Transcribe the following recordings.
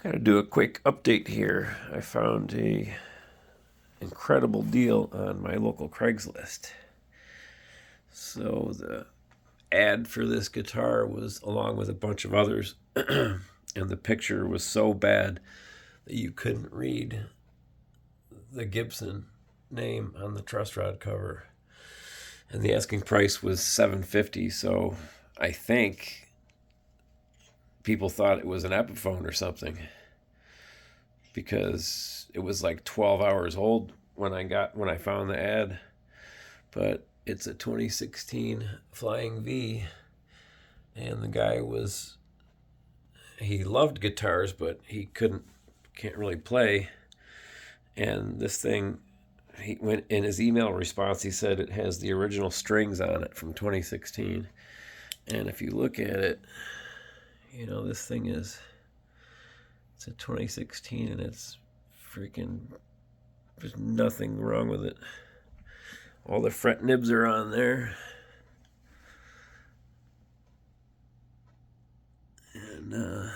Gotta do a quick update here. I found a incredible deal on my local Craigslist. So the ad for this guitar was along with a bunch of others, and the picture was so bad that you couldn't read the Gibson name on the truss rod cover. And the asking price was $750, so I think people thought it was an Epiphone or something, because it was like 12 hours old when I found the ad. But it's a 2016 Flying V, and the guy he loved guitars, but he can't really play. And this thing, he went in his email response, he said it has the original strings on it from 2016. And if you look at it, this thing it's a 2016, and it's freaking, there's nothing wrong with it. All the fret nibs are on there. And let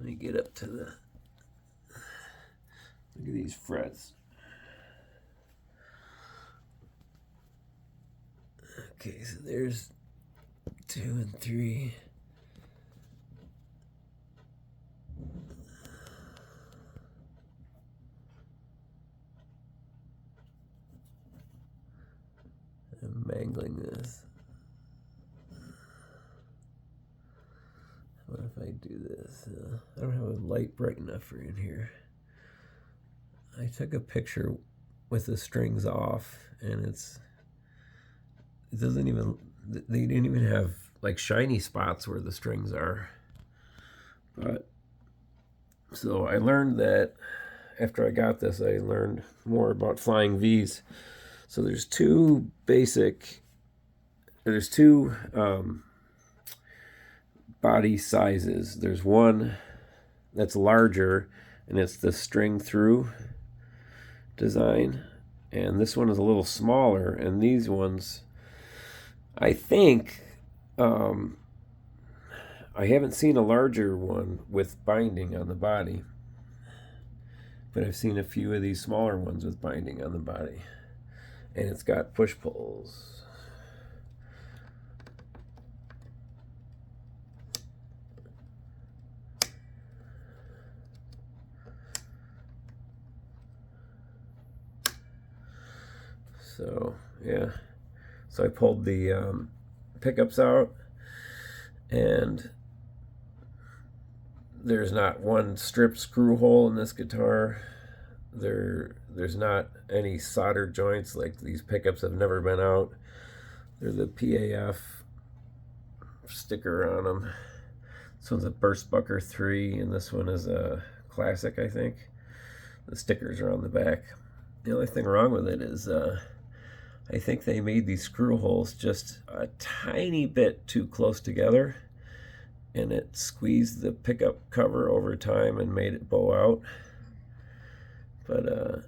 me get up to look at these frets. Okay, so there's 2 and 3. I'm mangling this. What if I do this? I don't have a light bright enough for in here. I took a picture with the strings off, and it doesn't even, they didn't even have like shiny spots where the strings are. But so I learned that after I got this, I learned more about Flying V's. So there's two body sizes. There's one that's larger, and it's the string through design, and this one is a little smaller. And these ones, I think, I haven't seen a larger one with binding on the body, but I've seen a few of these smaller ones with binding on the body, and it's got push pulls. So yeah, so I pulled the pickups out, and there's not one strip screw hole in this guitar. There's not any solder joints. Like, these pickups have never been out. There's a PAF sticker on them. This one's a Burstbucker 3, and this one is a Classic, I think. The stickers are on the back. The only thing wrong with it is I think they made these screw holes just a tiny bit too close together, and it squeezed the pickup cover over time and made it bow out. But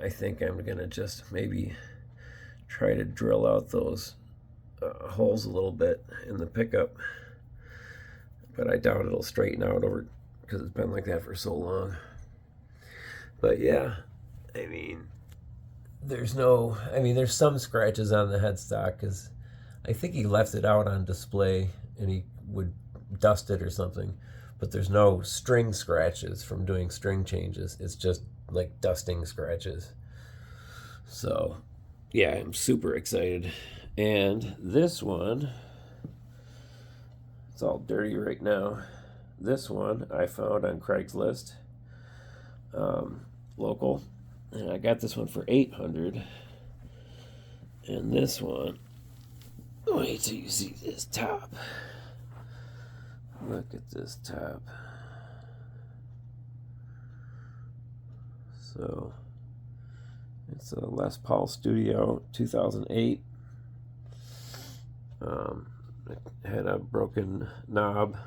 I think I'm gonna just maybe try to drill out those holes a little bit in the pickup, but I doubt it'll straighten out over, because it's been like that for so long. But yeah, there's some scratches on the headstock, because I think he left it out on display and he would dust it or something, but there's no string scratches from doing string changes. It's just like dusting scratches. So yeah, I'm super excited. And this one, it's all dirty right now. This one I found on Craigslist, local, and I got this one for $800. And this one, wait till you see this top. Look at this top. So it's a Les Paul Studio 2008. It had a broken knob.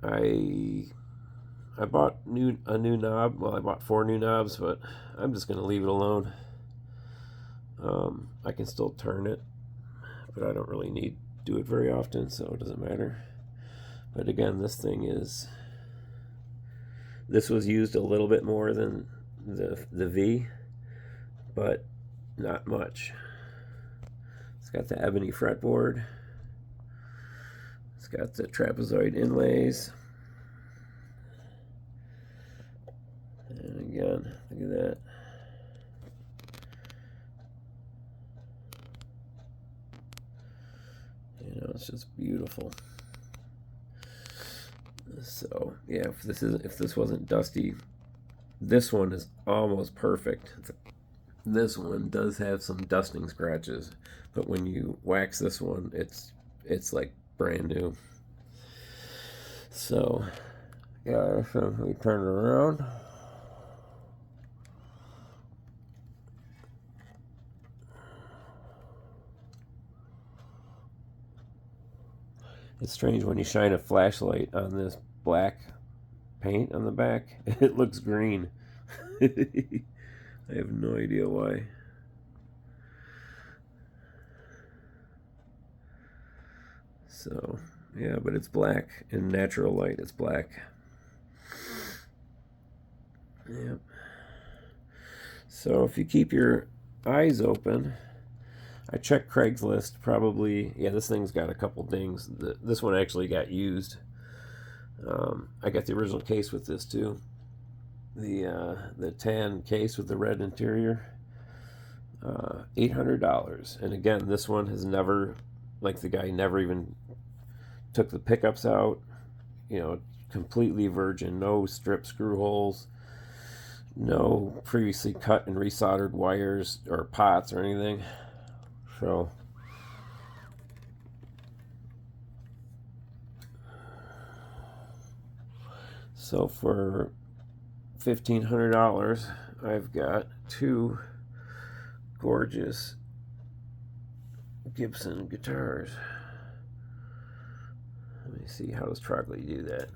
I bought a new knob. Well, I bought 4 new knobs, but I'm just gonna leave it alone. I can still turn it, but I don't really do it very often, so it doesn't matter. But again, this was used a little bit more than the V, but not much. It's got the ebony fretboard. It's got the trapezoid inlays. And again, look at that. You know, it's just beautiful. So yeah, if this wasn't dusty, this one is almost perfect. This one does have some dusting scratches, but when you wax this one, it's like brand new. So yeah, so we turn it around. It's strange when you shine a flashlight on this black paint on the back, it looks green. I have no idea why. So, yeah, but it's black. In natural light, it's black. Yep. So if you keep your eyes open, I checked Craigslist, probably, yeah, this thing's got a couple dings. This one actually got used. I got the original case with this too. The tan case with the red interior, $800. And again, this one has never, like the guy never even took the pickups out. You know, completely virgin, no strip screw holes, no previously cut and resoldered wires or pots or anything. So for $1,500, I've got two gorgeous Gibson guitars. Let me see, how does Trogly do that?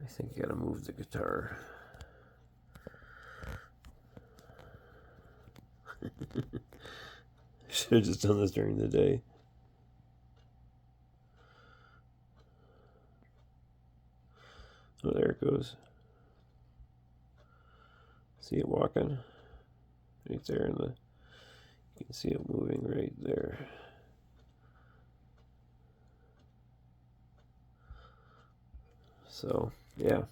I think you gotta move the guitar. Should have just done this during the day. Oh, there it goes. See it walking? Right there in the... You can see it moving right there. So, yeah.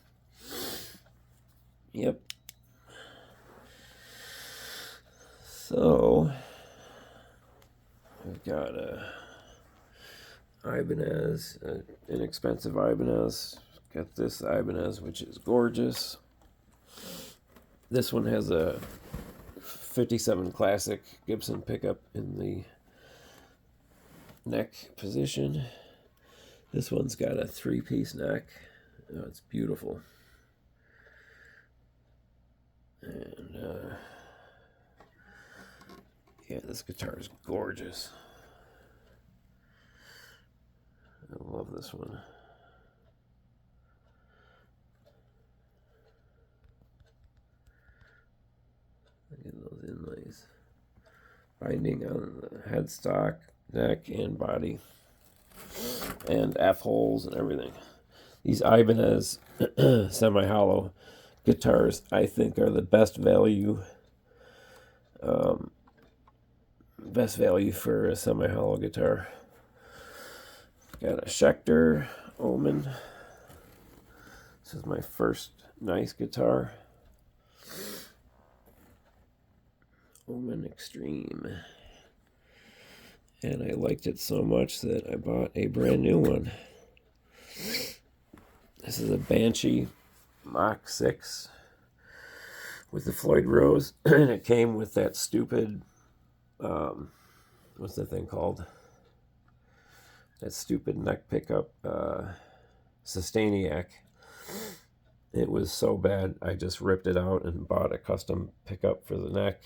Yep. So, I've got a Ibanez, an inexpensive Ibanez. Got this Ibanez, which is gorgeous. This one has a 57 Classic Gibson pickup in the neck position. This one's got a 3-piece neck. Oh, it's beautiful. And yeah, this guitar is gorgeous. I love this one. Look at those inlays. Binding on the headstock, neck, and body. And F-holes and everything. These Ibanez semi-hollow guitars, I think, are the best value for a semi-hollow guitar. Got a Schecter Omen. This is my first nice guitar. Omen Extreme. And I liked it so much that I bought a brand new one. This is a Banshee Mach 6 with the Floyd Rose, and it came with that stupid, what's that thing called? That stupid neck pickup, Sustainiac. It was so bad, I just ripped it out and bought a custom pickup for the neck.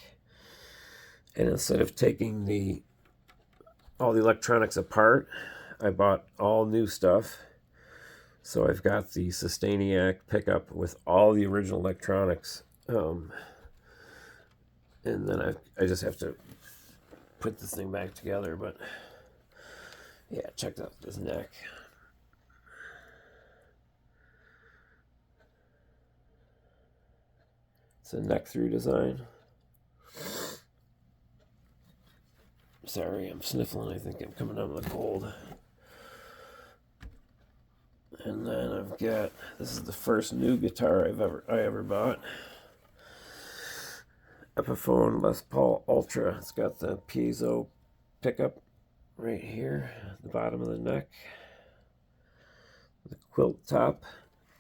And instead of taking all the electronics apart, I bought all new stuff. So I've got the Sustainiac pickup with all the original electronics. And then I just have to put this thing back together. But yeah, check out this neck. It's a neck through design. Sorry, I'm sniffling. I think I'm coming down with a cold. And then I've got, this is the first new guitar I ever bought. Epiphone Les Paul Ultra. It's got the piezo pickup right here at the bottom of the neck. The quilt top.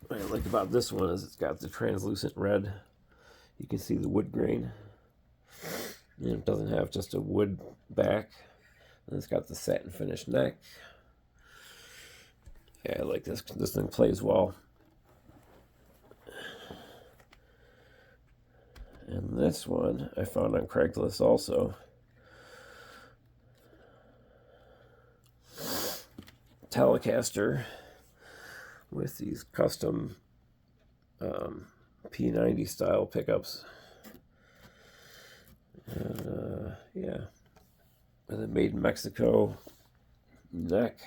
What I like about this one is it's got the translucent red. You can see the wood grain. And it doesn't have just a wood back. And it's got the satin finished neck. Yeah, I like this. This thing plays well. And this one I found on Craigslist also. Telecaster with these custom P90 style pickups. And yeah, and then made in Mexico neck.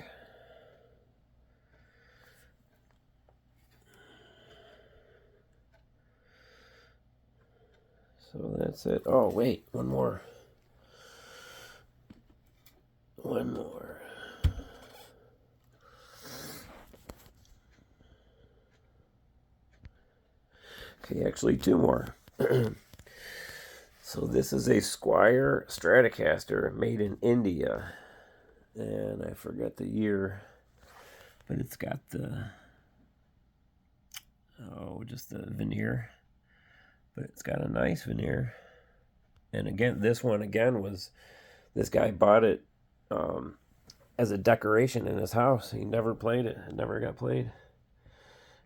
So that's it. Oh, wait, one more. One more. Okay, actually two more. So this is a Squier Stratocaster made in India. And I forgot the year. But it's got the, just the veneer. But it's got a nice veneer. And again, this one again was, this guy bought it as a decoration in his house. He never played it. It never got played.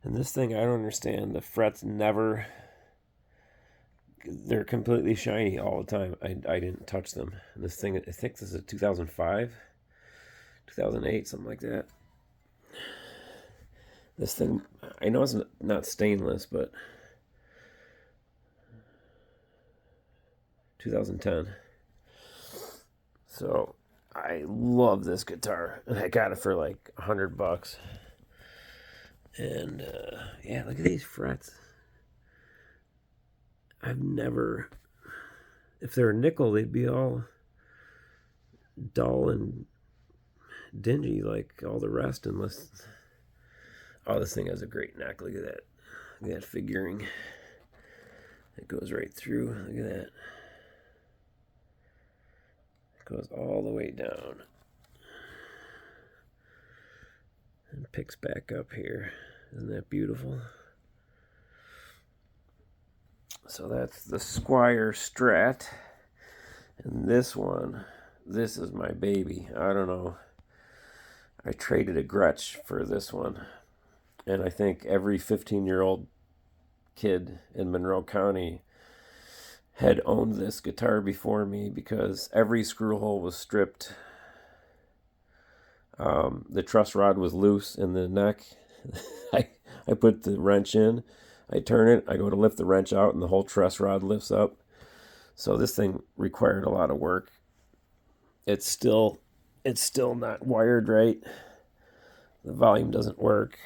And this thing, I don't understand. The frets never, they're completely shiny all the time. I didn't touch them. And this thing, I think this is a 2005, 2008, something like that. This thing, I know it's not stainless, but 2010. So I love this guitar, and I got it for like $100. And yeah, look at these frets. I've never, if they're nickel, they'd be all dull and dingy like all the rest, unless, oh, this thing has a great neck. Look at that. Look at that figuring. It goes right through. Look at that. It goes all the way down. And picks back up here. Isn't that beautiful? So that's the Squier Strat. And this one, this is my baby. I don't know. I traded a Gretsch for this one. And I think every 15-year-old kid in Monroe County had owned this guitar before me, because every screw hole was stripped. The truss rod was loose in the neck. I put the wrench in, I turn it, I go to lift the wrench out, and the whole truss rod lifts up. So this thing required a lot of work. It's still not wired right. The volume doesn't work.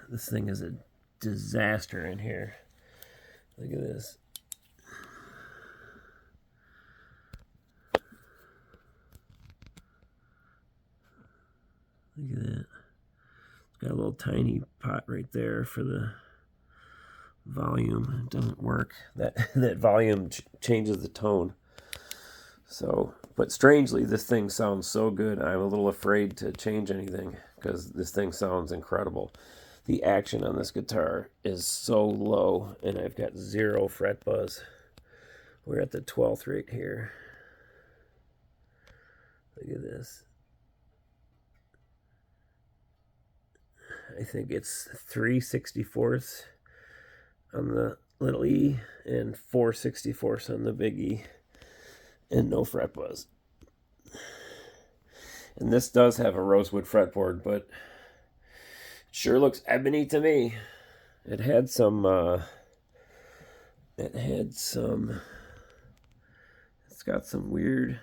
This thing is a disaster in here. Look at this. Look at that. It's got a little tiny pot right there for the volume. It doesn't work. That volume changes the tone. So, but strangely, this thing sounds so good. I'm a little afraid to change anything because this thing sounds incredible. The action on this guitar is so low, and I've got 0 fret buzz. We're at the 12th right here. Look at this. I think it's 3/64 on the little E and 4/64 on the big E, and no fret buzz. And this does have a rosewood fretboard, but it sure looks ebony to me. It had some it's got some weird,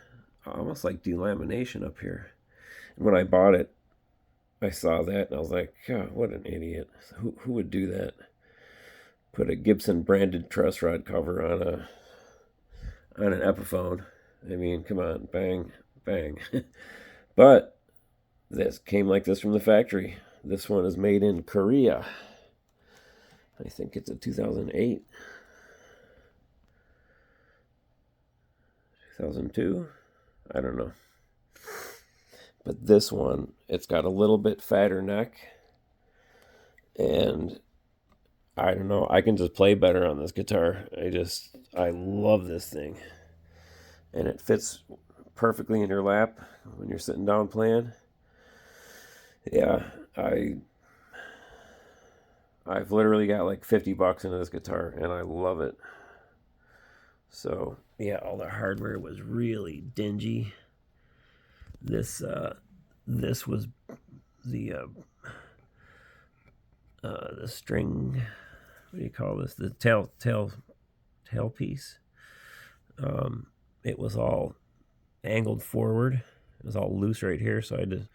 almost like delamination up here. And when I bought it, I saw that and I was like, God, what an idiot. Who would do that? put a Gibson branded truss rod cover on an Epiphone. I mean, come on, bang, bang. But this came like this from the factory. This one is made in Korea. I think it's a 2008. 2002? I don't know. But this one, it's got a little bit fatter neck. And I don't know, I can just play better on this guitar. I love this thing. And it fits perfectly in your lap when you're sitting down playing. Yeah, I've literally got like $50 into this guitar, and I love it. So yeah, all the hardware was really dingy. This was the string. What do you call this? The tail piece. It was all angled forward. It was all loose right here, so I had to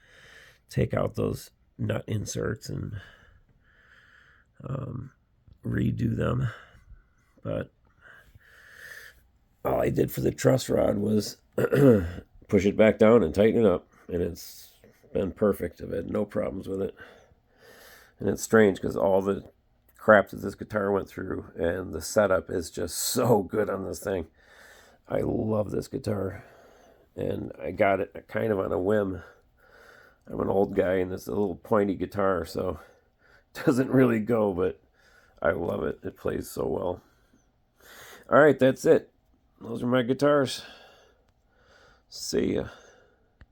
take out those nut inserts and redo them. But all I did for the truss rod was push it back down and tighten it up, and it's been perfect. I've had no problems with it. And it's strange because all the crap that this guitar went through and the setup is just so good on this thing. I love this guitar, and I got it kind of on a whim. I'm an old guy, and it's a little pointy guitar, so it doesn't really go, but I love it. It plays so well. All right, that's it. Those are my guitars. See ya.